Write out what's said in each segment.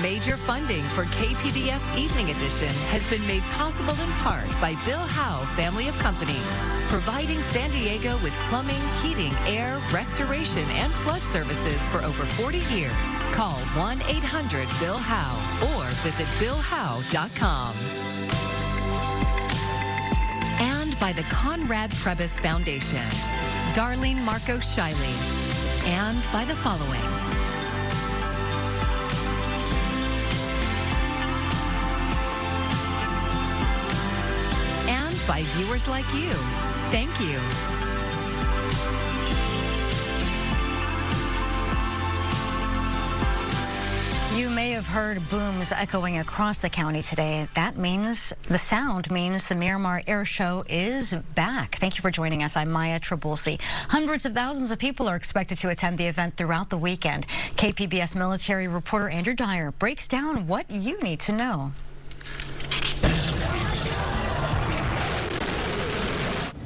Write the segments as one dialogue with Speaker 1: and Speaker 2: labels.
Speaker 1: Major funding for KPBS Evening Edition has been made possible in part by Bill Howe Family of Companies, providing San Diego with plumbing, heating, air, restoration, and flood services for over 40 years. Call 1-800-BILL-HOWE or visit BillHowe.com. And by the Conrad Prebys Foundation, Darlene Marcos Shiley, and by the following. And by viewers like you. Thank you.
Speaker 2: You may have heard booms echoing across the county today. That means, the sound means the Miramar Air Show is back. Thank you for joining us. I'm Maya Trabulsi. Hundreds of thousands of people are expected to attend the event throughout the weekend. KPBS military reporter Andrew Dyer breaks down what you need to know.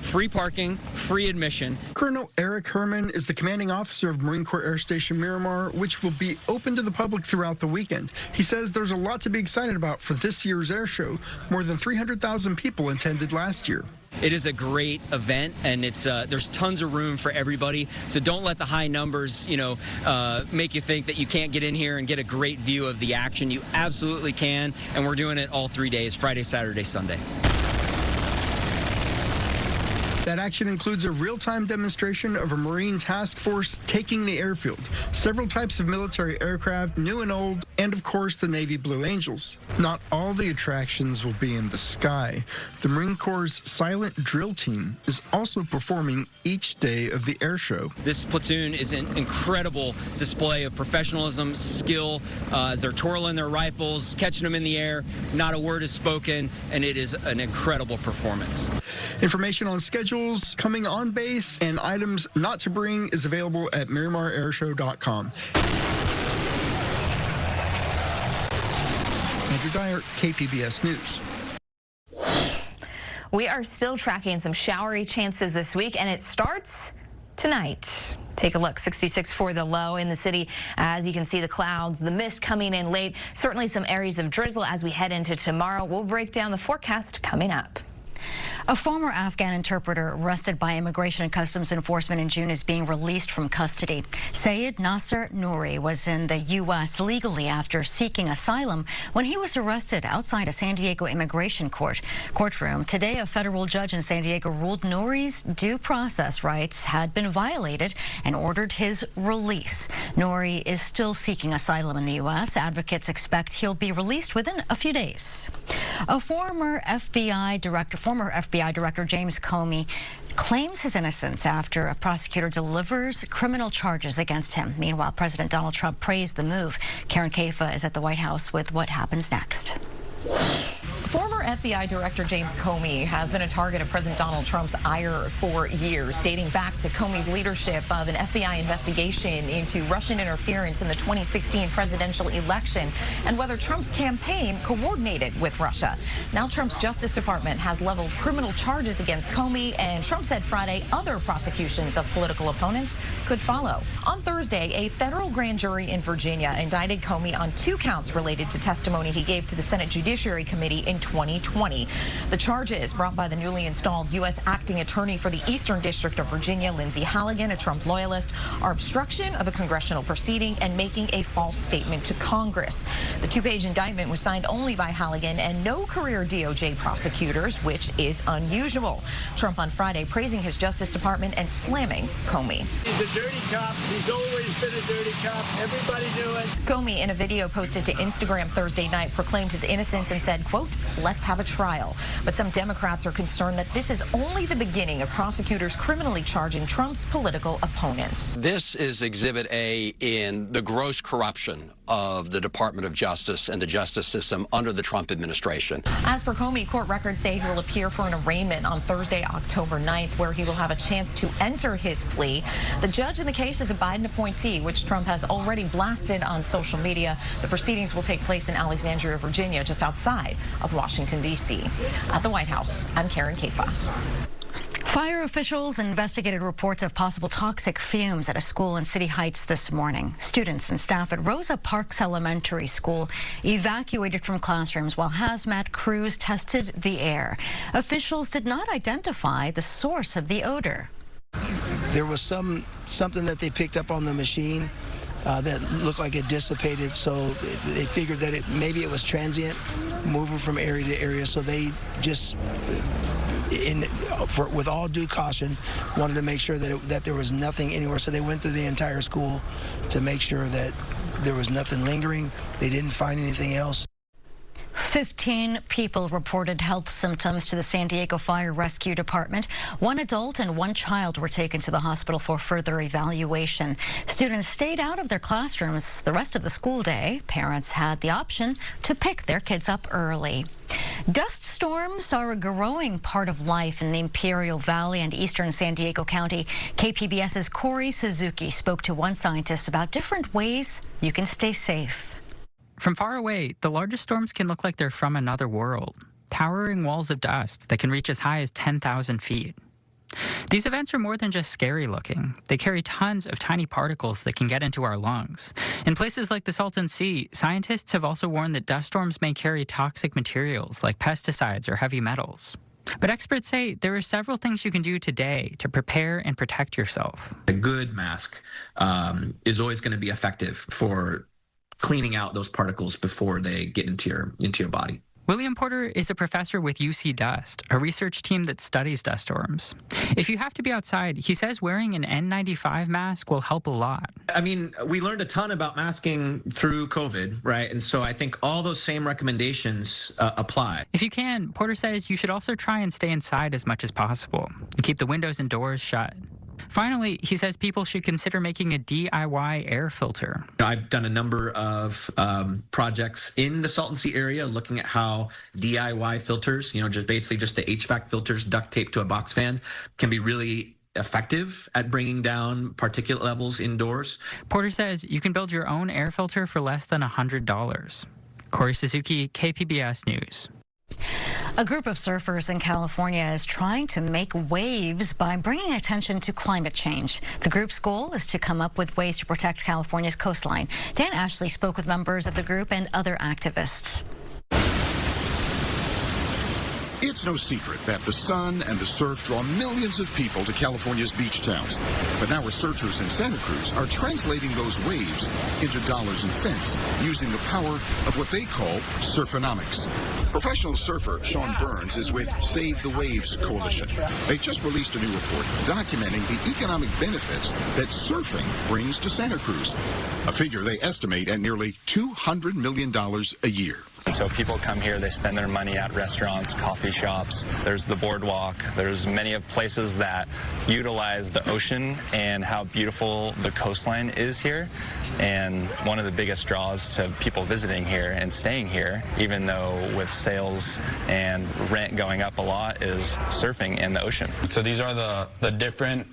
Speaker 3: Free parking, free admission.
Speaker 4: Colonel Eric Herman is the commanding officer of Marine Corps Air Station Miramar, which will be open to the public throughout the weekend. He says there's a lot to be excited about for this year's air show. More than 300,000 people attended last year.
Speaker 3: It is a great event, and it's there's tons of room for everybody. So don't let the high numbers, make you think that you can't get in here and get a great view of the action. You absolutely can, and we're doing it all 3 days: Friday, Saturday, Sunday.
Speaker 4: That action includes a real-time demonstration of a Marine task force taking the airfield, several types of military aircraft, new and old, and of course the Navy Blue Angels. Not all the attractions will be in the sky. The Marine Corps' silent drill team is also performing each day of the air show.
Speaker 3: This platoon is an incredible display of professionalism, skill, as they're twirling their rifles, catching them in the air. Not a word is spoken, and it is an incredible performance.
Speaker 4: Information on schedules, coming on base, and items not to bring is available at MiramarAirShow.com. Andrew Dyer, KPBS News.
Speaker 5: We are still tracking some showery chances this week, and it starts tonight. Take a look. 66 for the low in the city. As you can see, the clouds, the mist coming in late. Certainly some areas of drizzle as we head into tomorrow. We'll break down the forecast coming up.
Speaker 2: A former Afghan interpreter arrested by Immigration and Customs Enforcement in June is being released from custody. Sayed Nasser Nouri was in the U.S. legally after seeking asylum when he was arrested outside a San Diego immigration courtroom. Today, a federal judge in San Diego ruled Nouri's due process rights had been violated and ordered his release. Nouri is still seeking asylum in the U.S. Advocates expect he'll be released within a few days. A former FBI Director James Comey claims his innocence after a prosecutor delivers criminal charges against him. Meanwhile, President Donald Trump praised the move. Karen Kaifa is at the White House with what happens next.
Speaker 6: Former FBI Director James Comey has been a target of President Donald Trump's ire for years, dating back to Comey's leadership of an FBI investigation into Russian interference in the 2016 presidential election and whether Trump's campaign coordinated with Russia. Now Trump's Justice Department has leveled criminal charges against Comey, and Trump said Friday other prosecutions of political opponents could follow. On Thursday, a federal grand jury in Virginia indicted Comey on 2 counts related to testimony he gave to the Senate Judiciary Committee in 2020. The charges brought by the newly installed U.S. acting attorney for the Eastern District of Virginia, Lindsey Halligan, a Trump loyalist, are obstruction of a congressional proceeding and making a false statement to Congress. The 2-page indictment was signed only by Halligan and no career DOJ prosecutors, which is unusual. Trump on Friday praising his Justice Department and slamming Comey.
Speaker 7: He's a dirty cop. He's always been a dirty cop. Everybody knew it.
Speaker 6: Comey, in a video posted to Instagram Thursday night, proclaimed his innocence and said, quote, "Let's have a trial." But some Democrats are concerned that this is only the beginning of prosecutors criminally charging Trump's political opponents.
Speaker 8: This is Exhibit A in the gross corruption of the Department of Justice and the justice system under the Trump administration.
Speaker 6: As for Comey, court records say he will appear for an arraignment on Thursday, October 9th, where he will have a chance to enter his plea. The judge in the case is a Biden appointee, which Trump has already blasted on social media. The proceedings will take place in Alexandria, Virginia, just outside of Washington, D.C. At the White House, I'm Karen Kaifa.
Speaker 2: Fire officials investigated reports of possible toxic fumes at a school in City Heights this morning. Students and staff at Rosa Parks Elementary School evacuated from classrooms while hazmat crews tested the air. Officials did not identify the source of the odor.
Speaker 9: There was something that they picked up on the machine that looked like it dissipated, so they figured that maybe it was transient, moving from area to area, so they just, with all due caution, wanted to make sure that there was nothing anywhere, so they went through the entire school to make sure that there was nothing lingering. They didn't find anything else.
Speaker 2: 15 people reported health symptoms to the San Diego Fire Rescue Department. 1 adult and 1 child were taken to the hospital for further evaluation. Students stayed out of their classrooms the rest of the school day. Parents had the option to pick their kids up early. Dust storms are a growing part of life in the Imperial Valley and eastern San Diego County. KPBS's Corey Suzuki spoke to one scientist about different ways you can stay safe.
Speaker 10: From far away, the largest storms can look like they're from another world, towering walls of dust that can reach as high as 10,000 feet. These events are more than just scary looking. They carry tons of tiny particles that can get into our lungs. In places like the Salton Sea, scientists have also warned that dust storms may carry toxic materials like pesticides or heavy metals. But experts say there are several things you can do today to prepare and protect yourself.
Speaker 11: A good mask is always going to be effective for cleaning out those particles before they get into your body.
Speaker 10: William Porter is a professor with UC Dust, a research team that studies dust storms. If you have to be outside, he says wearing an N95 mask will help a lot.
Speaker 11: I mean, we learned a ton about masking through COVID, right? And so I think all those same recommendations apply.
Speaker 10: If you can, Porter says you should also try and stay inside as much as possible and keep the windows and doors shut. Finally, he says people should consider making a DIY air filter.
Speaker 11: I've done a number of projects in the Salton Sea area looking at how DIY filters, just basically just the HVAC filters duct taped to a box fan, can be really effective at bringing down particulate levels indoors.
Speaker 10: Porter says you can build your own air filter for less than $100. Corey Suzuki, KPBS News.
Speaker 2: A group of surfers in California is trying to make waves by bringing attention to climate change. The group's goal is to come up with ways to protect California's coastline. Dan Ashley spoke with members of the group and other activists.
Speaker 12: It's no secret that the sun and the surf draw millions of people to California's beach towns. But now researchers in Santa Cruz are translating those waves into dollars and cents using the power of what they call surfonomics. Professional surfer Sean Burns is with Save the Waves Coalition. They just released a new report documenting the economic benefits that surfing brings to Santa Cruz, a figure they estimate at nearly $200 million a year.
Speaker 13: So people come here, they spend their money at restaurants, coffee shops. There's the boardwalk. There's many of places that utilize the ocean and how beautiful the coastline is here. And one of the biggest draws to people visiting here and staying here, even though with sales and rent going up a lot, is surfing in the ocean.
Speaker 14: So these are the different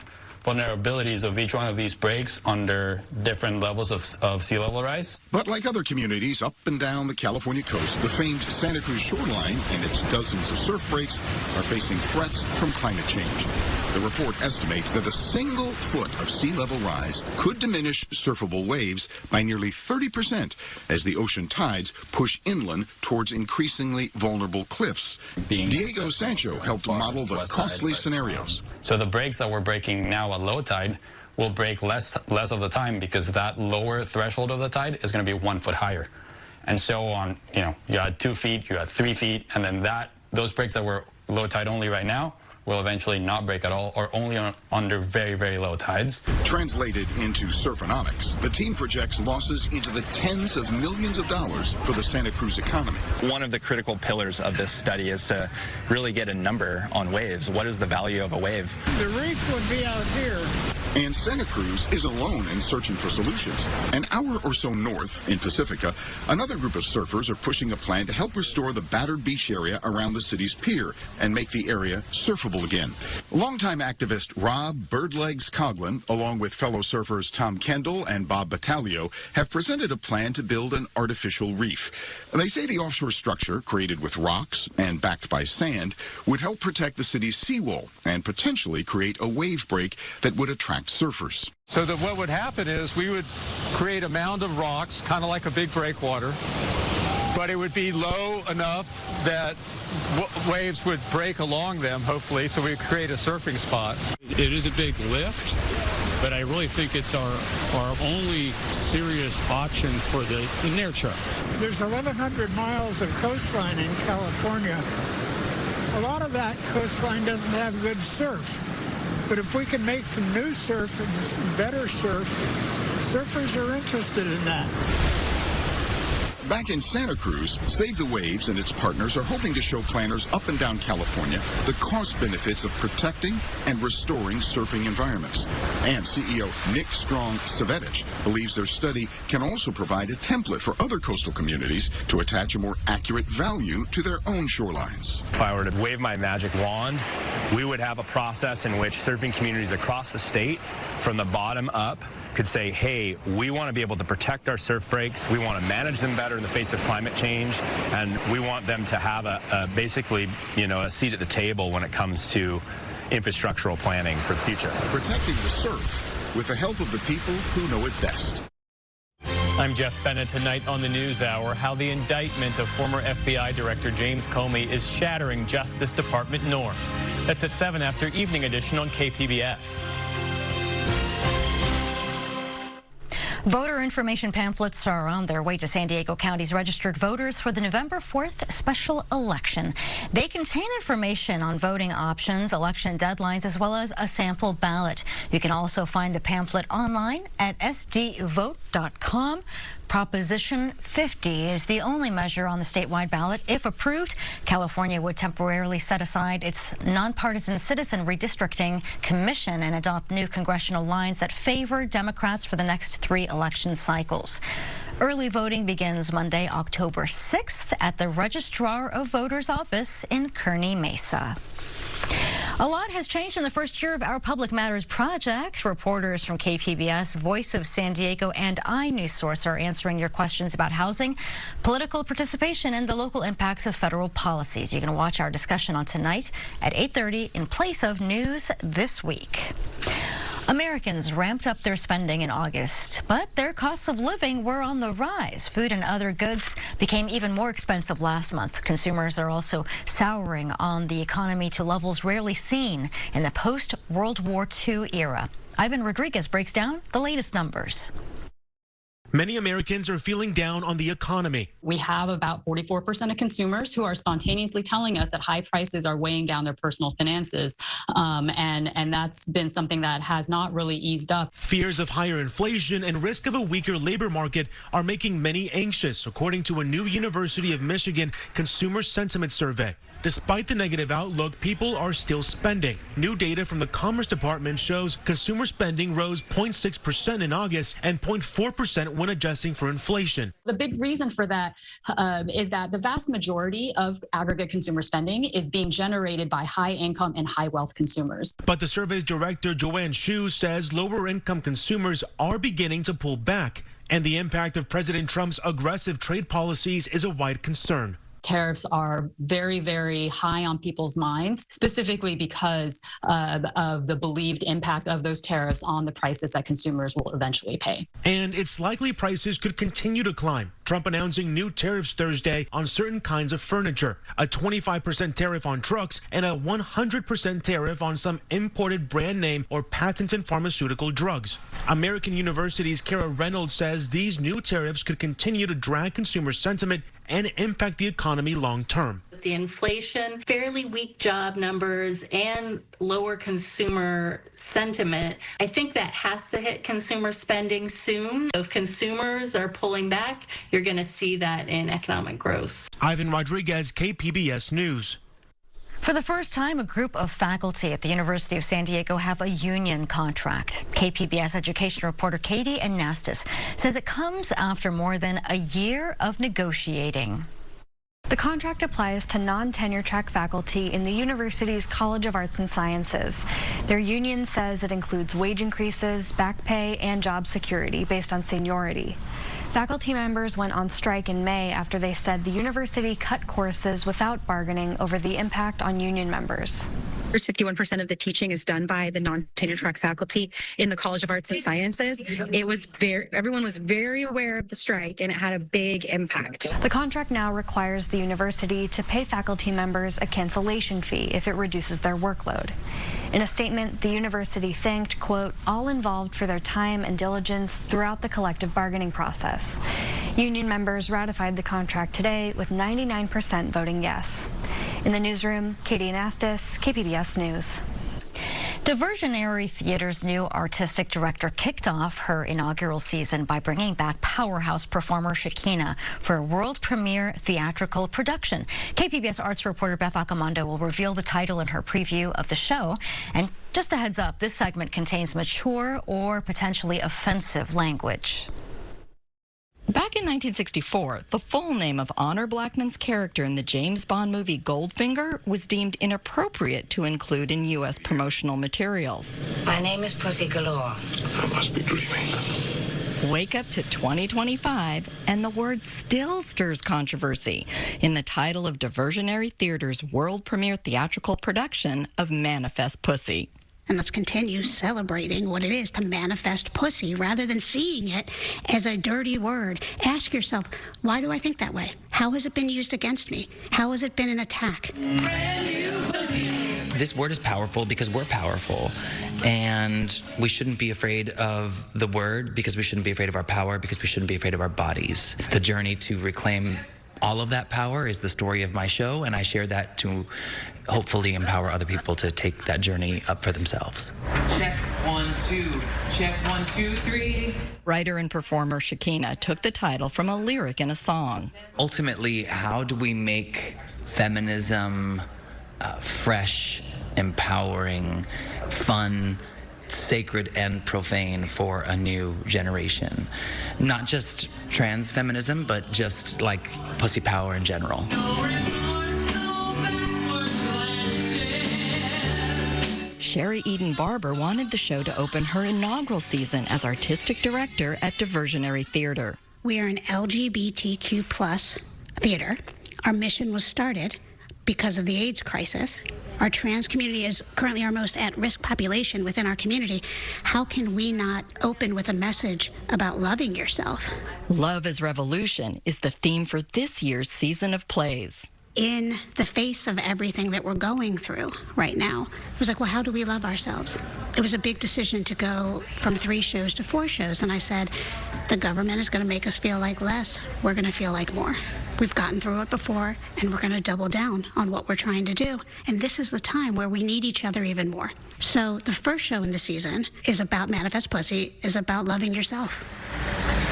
Speaker 14: vulnerabilities of each one of these breaks under different levels of sea level rise.
Speaker 12: But like other communities up and down the California coast, the famed Santa Cruz shoreline and its dozens of surf breaks are facing threats from climate change. The report estimates that a single foot of sea level rise could diminish surfable waves by nearly 30% as the ocean tides push inland towards increasingly vulnerable cliffs. Diego Sancho helped model the costly scenarios.
Speaker 14: So the breaks that we're breaking now at low tide will break less of the time because that lower threshold of the tide is going to be 1 foot higher. And so on, you had 2 feet, you had 3 feet, and then those breaks that were low tide only right now will eventually not break at all or only under very, very low tides.
Speaker 12: Translated into surfonomics, the team projects losses into the tens of millions of dollars for the Santa Cruz economy.
Speaker 13: One of the critical pillars of this study is to really get a number on waves. What is the value of a wave?
Speaker 7: The reef would be out here.
Speaker 12: And Santa Cruz isn't alone in searching for solutions. An hour or so north, in Pacifica, another group of surfers are pushing a plan to help restore the battered beach area around the city's pier and make the area surfable again. Longtime activist Rob Birdlegs Coughlin, along with fellow surfers Tom Kendall and Bob Battaglio, have presented a plan to build an artificial reef. They say the offshore structure, created with rocks and backed by sand, would help protect the city's seawall and potentially create a wave break that would attract surfers.
Speaker 15: So that what would happen is we would create a mound of rocks, kind of like a big breakwater, but it would be low enough that waves would break along them, hopefully, so we would create a surfing spot.
Speaker 16: It is a big lift, but I really think it's our only serious option for the near term.
Speaker 17: There's 1,100 miles of coastline in California. A lot of that coastline doesn't have good surf. But if we can make some new surf and some better surf, surfers are interested in that.
Speaker 12: Back in Santa Cruz, Save the Waves and its partners are hoping to show planners up and down California the cost benefits of protecting and restoring surfing environments. And CEO Nick Strong-Savetich believes their study can also provide a template for other coastal communities to attach a more accurate value to their own shorelines.
Speaker 18: If I were to wave my magic wand, we would have a process in which surfing communities across the state, from the bottom up, could say, hey, we want to be able to protect our surf breaks, we want to manage them better in the face of climate change, and we want them to have basically, a seat at the table when it comes to infrastructural planning for the future.
Speaker 12: Protecting the surf with the help of the people who know it best.
Speaker 19: I'm Jeff Bennett. Tonight on the NewsHour, how the indictment of former FBI Director James Comey is shattering Justice Department norms. That's at 7 after Evening Edition on KPBS.
Speaker 2: Voter information pamphlets are on their way to San Diego County's registered voters for the November 4th special election. They contain information on voting options, election deadlines, as well as a sample ballot. You can also find the pamphlet online at sdvote.com. Proposition 50 is the only measure on the statewide ballot. If approved, California would temporarily set aside its nonpartisan Citizen Redistricting Commission and adopt new congressional lines that favor Democrats for the next 3 election cycles. Early voting begins Monday, October 6th at the Registrar of Voters office in Kearny Mesa. A lot has changed in the first year of our Public Matters project. Reporters from KPBS, Voice of San Diego, and iNewsSource are answering your questions about housing, political participation, and the local impacts of federal policies. You can watch our discussion on tonight at 8:30 in place of News This Week. Americans ramped up their spending in August, but their costs of living were on the rise. Food and other goods became even more expensive last month. Consumers are also souring on the economy to levels rarely seen in the post-World War II era. Ivan Rodriguez breaks down the latest numbers.
Speaker 20: Many Americans are feeling down on the economy.
Speaker 21: We have about 44% of consumers who are spontaneously telling us that high prices are weighing down their personal finances. And that's been something that has not really eased up.
Speaker 20: Fears of higher inflation and risk of a weaker labor market are making many anxious, according to a new University of Michigan consumer sentiment survey. Despite the negative outlook, people are still spending. New data from the Commerce Department shows consumer spending rose 0.6% in August and 0.4% when adjusting for inflation.
Speaker 21: The big reason for that is that the vast majority of aggregate consumer spending is being generated by high income and high wealth consumers.
Speaker 20: But the survey's director, Joanne Shu, says lower income consumers are beginning to pull back, and the impact of President Trump's aggressive trade policies is a wide concern.
Speaker 21: Tariffs are very, very high on people's minds, specifically because of the believed impact of those tariffs on the prices that consumers will eventually pay.
Speaker 20: And it's likely prices could continue to climb. Trump announcing new tariffs Thursday on certain kinds of furniture, a 25% tariff on trucks, and a 100% tariff on some imported brand name or patented pharmaceutical drugs. American University's Kara Reynolds says these new tariffs could continue to drag consumer sentiment and impact the economy long term.
Speaker 22: The inflation, fairly weak job numbers, and lower consumer sentiment, I think that has to hit consumer spending soon. If consumers are pulling back, you're going to see that in economic growth.
Speaker 20: Ivan Rodriguez, KPBS News.
Speaker 2: For the first time, a group of faculty at the University of San Diego have a union contract. KPBS education reporter Katie Anastas says it comes after more than a year of negotiating.
Speaker 1: The contract applies to non-tenure track faculty in the university's College of Arts and Sciences. Their union says it includes wage increases, back pay, and job security based on seniority. Faculty members went on strike in May after they said the university cut courses without bargaining over the impact on union members.
Speaker 3: 51% of the teaching is done by the non-tenure track faculty in the College of Arts and Sciences. Everyone was very aware of the strike, and it had a big impact.
Speaker 1: The contract now requires the university to pay faculty members a cancellation fee if it reduces their workload. In a statement, the university thanked, quote, all involved for their time and diligence throughout the collective bargaining process. Union members ratified the contract today with 99% voting yes. In the newsroom, Katie Anastas, KPBS News.
Speaker 2: Diversionary Theater's new artistic director kicked off her inaugural season by bringing back powerhouse performer Shekinah for a world premiere theatrical production. KPBS arts reporter Beth Accomando will reveal the title in her preview of the show. And just a heads up, this segment contains mature or potentially offensive language.
Speaker 23: Back in 1964, the full name of Honor Blackman's character in the James Bond movie Goldfinger was deemed inappropriate to include in U.S. promotional materials.
Speaker 24: My name is Pussy Galore.
Speaker 23: I must be dreaming. Wake up to 2025, and the word still stirs controversy in the title of Diversionary Theater's world premiere theatrical production of Manifest Pussy.
Speaker 25: And let's continue celebrating what it is to manifest pussy rather than seeing it as a dirty word. Ask yourself, why do I think that way? How has it been used against me? How has it been an attack?
Speaker 26: This word is powerful because we're powerful. And we shouldn't be afraid of the word because we shouldn't be afraid of our power because we shouldn't be afraid of our bodies. The journey to reclaim all of that power is the story of my show, and I share that to hopefully empower other people to take that journey up for themselves.
Speaker 23: Check 1, 2, check 1, 2, 3. Writer and performer Shekinah took the title from a lyric in a song.
Speaker 26: Ultimately, how do we make feminism fresh, empowering, fun, sacred and profane for a new generation? Not just trans feminism, but just like pussy power in general.
Speaker 23: Sherry Eden Barber wanted the show to open her inaugural season as artistic director at Diversionary Theater.
Speaker 25: We are an LGBTQ plus theater. Our mission was started because of the AIDS crisis. Our trans community is currently our most at-risk population within our community. How can we not open with a message about loving yourself?
Speaker 23: Love is Revolution is the theme for this year's season of plays.
Speaker 25: In the face of everything that we're going through right now, it was like, well, how do we love ourselves? It was a big decision to go from 3 shows to 4 shows, and I said, the government is going to make us feel like less. We're going to feel like more. We've gotten through it before, and we're going to double down on what we're trying to do. And this is the time where we need each other even more. So the first show in the season is about Manifest Pussy, is about loving yourself.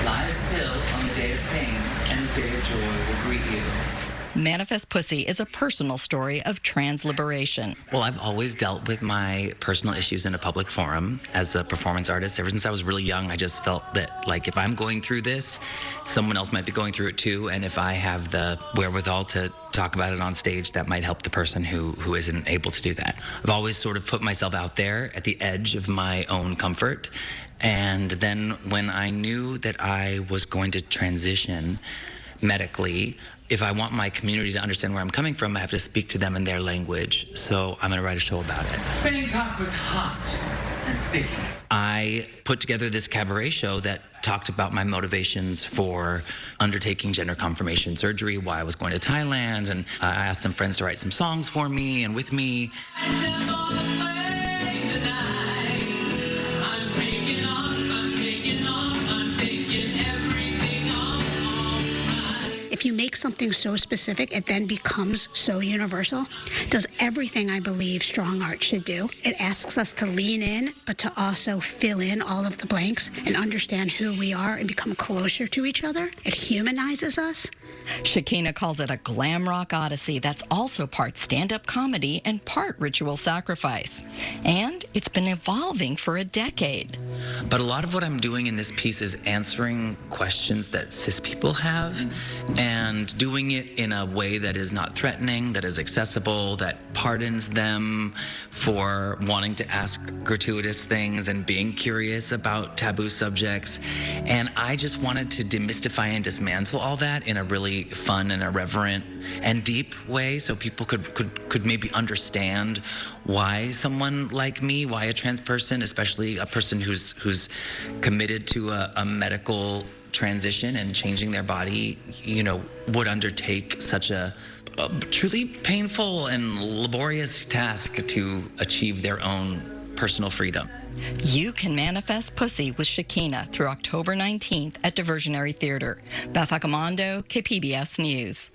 Speaker 26: Lie still on the day of pain, and the day of joy will greet you.
Speaker 23: Manifest Pussy is a personal story of trans liberation.
Speaker 26: Well, I've always dealt with my personal issues in a public forum as a performance artist. Ever since I was really young, I just felt that, like, if I'm going through this, someone else might be going through it too. And if I have the wherewithal to talk about it on stage, that might help the person who isn't able to do that. I've always sort of put myself out there at the edge of my own comfort. And then when I knew that I was going to transition medically, if I want my community to understand where I'm coming from, I have to speak to them in their language. So I'm going to write a show about it. Bangkok was hot and sticky. I put together this cabaret show that talked about my motivations for undertaking gender confirmation surgery, why I was going to Thailand, and I asked some friends to write some songs for me and with me.
Speaker 25: If you make something so specific, it then becomes so universal. Does everything I believe strong art should do. It asks us to lean in, but to also fill in all of the blanks and understand who we are and become closer to each other. It humanizes us.
Speaker 23: Shakina calls it a glam rock odyssey that's also part stand-up comedy and part ritual sacrifice. And it's been evolving for a decade.
Speaker 26: But a lot of what I'm doing in this piece is answering questions that cis people have and doing it in a way that is not threatening, that is accessible, that pardons them for wanting to ask gratuitous things and being curious about taboo subjects. And I just wanted to demystify and dismantle all that in a really fun and irreverent and deep way, so people could maybe understand why someone like me, why a trans person, especially a person who's committed to a medical transition and changing their body, would undertake such a truly painful and laborious task to achieve their own personal freedom.
Speaker 23: You can manifest pussy with Shakina through October 19th at Diversionary Theater. Beth Accomando, KPBS News.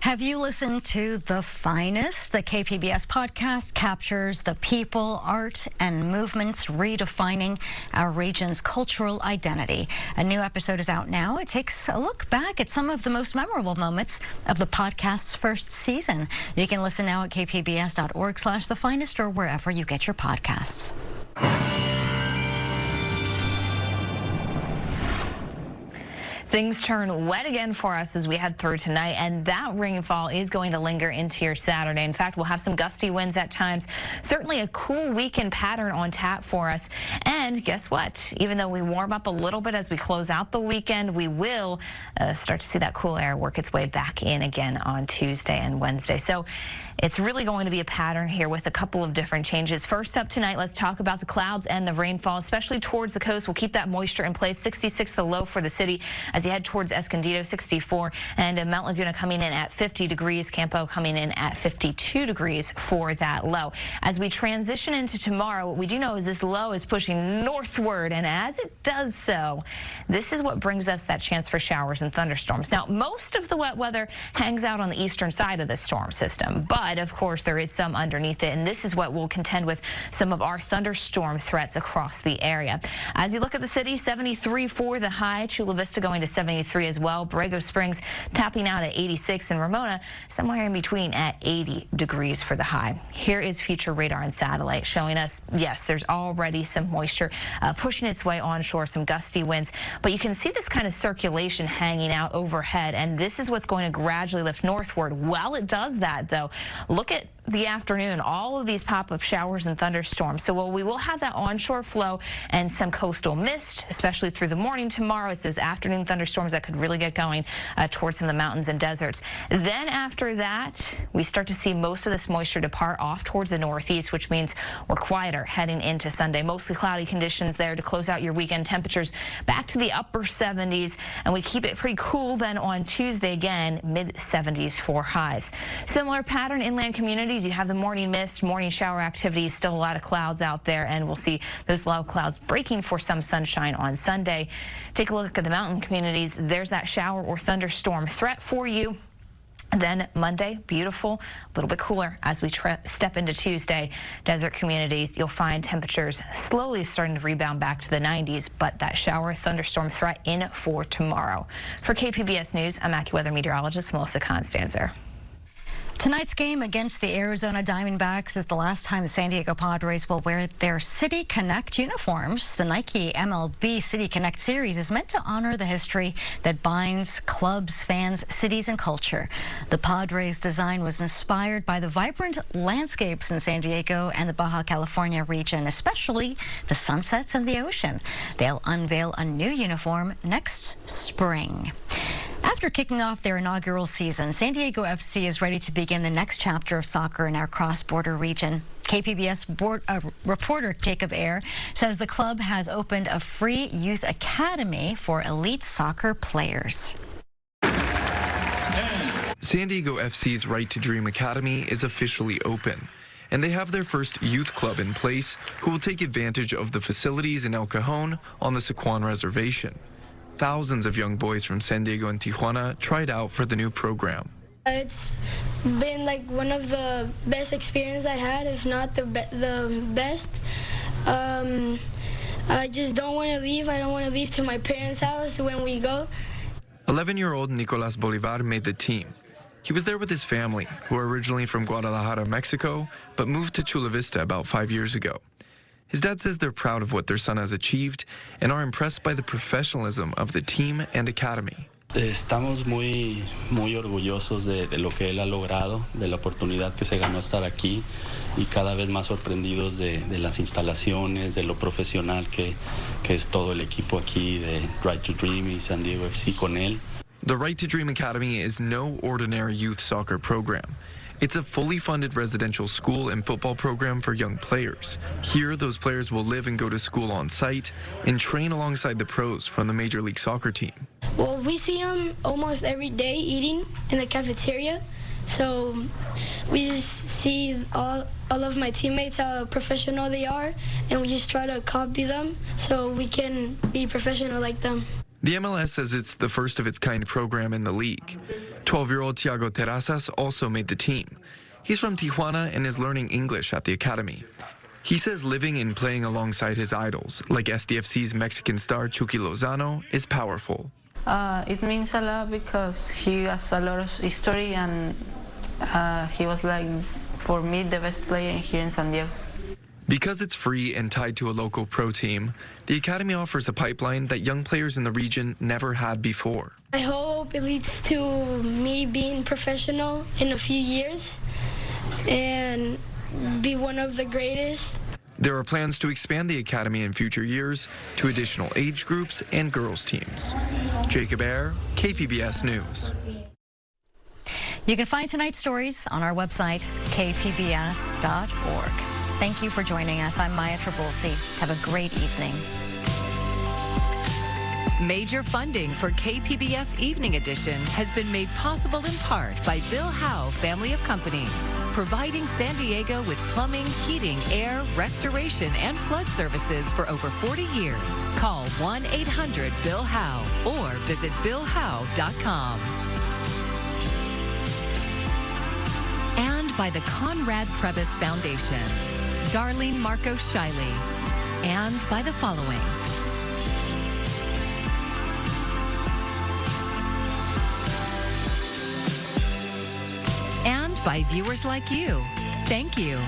Speaker 2: Have you listened to The Finest? The KPBS podcast captures the people, art, and movements redefining our region's cultural identity. A new episode is out now. It takes a look back at some of the most memorable moments of the podcast's first season. You can listen now at kpbs.org/thefinest or wherever you get your podcasts.
Speaker 4: Things turn wet again for us as we head through tonight, and that rainfall is going to linger into your Saturday. In fact, we'll have some gusty winds at times. Certainly a cool weekend pattern on tap for us. And guess what? Even though we warm up a little bit as we close out the weekend, we will start to see that cool air work its way back in again on Tuesday and Wednesday. So it's really going to be a pattern here with a couple of different changes. First up tonight, let's talk about the clouds and the rainfall, especially towards the coast. We'll keep that moisture in place. 66 the low for the city as you head towards Escondido, 64, and Mount Laguna coming in at 50 degrees. Campo coming in at 52 degrees for that low. As we transition into tomorrow, what we do know is this low is pushing northward, and as it does so, this is what brings us that chance for showers and thunderstorms. Now, most of the wet weather hangs out on the eastern side of the storm system, but of course there is some underneath it, and this is what will contend with some of our thunderstorm threats across the area. As you look at the city, 73 for the high, Chula Vista going to 73 as well, Borrego Springs tapping out at 86, and Ramona somewhere in between at 80 degrees for the high. Here is future radar and satellite showing us, yes, there's already some moisture pushing its way onshore, some gusty winds, but you can see this kind of circulation hanging out overhead, and this is what's going to gradually lift northward. While it does that, though, look at the afternoon, all of these pop-up showers and thunderstorms. So while we will have that onshore flow and some coastal mist, especially through the morning tomorrow, it's those afternoon thunderstorms that could really get going towards some of the mountains and deserts. Then after that, we start to see most of this moisture depart off towards the northeast, which means we're quieter heading into Sunday. Mostly cloudy conditions there to close out your weekend. Temperatures back to the upper 70s, and we keep it pretty cool then on Tuesday again, mid-70s for highs. Similar pattern inland communities. You have the morning mist, morning shower activity, still a lot of clouds out there, and we'll see those low clouds breaking for some sunshine on Sunday. Take a look at the mountain communities. There's that shower or thunderstorm threat for you. Then Monday, beautiful, a little bit cooler as we step into Tuesday. Desert communities, you'll find temperatures slowly starting to rebound back to the 90s, but that shower thunderstorm threat in for tomorrow. For KPBS News, I'm AccuWeather meteorologist Melissa Constanzer.
Speaker 2: Tonight's game against the Arizona Diamondbacks is the last time the San Diego Padres will wear their City Connect uniforms. The Nike MLB City Connect series is meant to honor the history that binds clubs, fans, cities, and culture. The Padres design was inspired by the vibrant landscapes in San Diego and the Baja California region, especially the sunsets and the ocean. They'll unveil a new uniform next spring. After kicking off their inaugural season, San Diego FC is ready to begin the next chapter of soccer in our cross-border region. KPBS reporter Jacob Ayer says the club has opened a free youth academy for elite soccer players.
Speaker 5: San Diego FC's Right to Dream Academy is officially open, and they have their first youth club in place who will take advantage of the facilities in El Cajon on the Sycuan Reservation. Thousands of young boys from San Diego and Tijuana tried out for the new program.
Speaker 6: It's been like one of the best experiences I had, if not the best. I just don't want to leave. I don't want to leave to my parents' house when we go.
Speaker 5: 11-year-old Nicolas Bolivar made the team. He was there with his family, who are originally from Guadalajara, Mexico, but moved to Chula Vista about 5 years ago. His dad says they're proud of what their son has achieved and are impressed by the professionalism of the team and academy.
Speaker 8: Estamos muy orgullosos de lo que él ha logrado, de la oportunidad que se ganó estar aquí y cada vez más sorprendidos de las instalaciones, de lo profesional que es todo el equipo aquí de Right to Dream y San Diego FC con él.
Speaker 5: The Right to Dream Academy is no ordinary youth soccer program. It's a fully funded residential school and football program for young players. Here, those players will live and go to school on site and train alongside the pros from the Major League Soccer team.
Speaker 6: Well, we see them almost every day eating in the cafeteria. So we just see all of my teammates, how professional they are, and we just try to copy them so we can be professional like them.
Speaker 5: The MLS says it's the first of its kind program in the league. 12-year-old Thiago Terrazas also made the team. He's from Tijuana and is learning English at the academy. He says living and playing alongside his idols, like SDFC's Mexican star Chucky Lozano, is powerful.
Speaker 9: It means a lot because he has a lot of history and he was, like, for me, the best player here in San Diego.
Speaker 5: Because it's free and tied to a local pro team, the academy offers a pipeline that young players in the region never had before.
Speaker 6: I hope it leads to me being professional in a few years and be one of the greatest.
Speaker 5: There are plans to expand the academy in future years to additional age groups and girls teams. Jacob Ayer, KPBS News.
Speaker 2: You can find tonight's stories on our website, kpbs.org. Thank you for joining us. I'm Maya Trabulsi. Have a great evening.
Speaker 10: Major funding for KPBS Evening Edition has been made possible in part by Bill Howe Family of Companies, providing San Diego with plumbing, heating, air, restoration, and flood services for over 40 years. Call 1-800-BILL-HOWE or visit billhowe.com. And by the Conrad Prebys Foundation, Darlene Marco Shiley, and by the following. And by viewers like you. Thank you.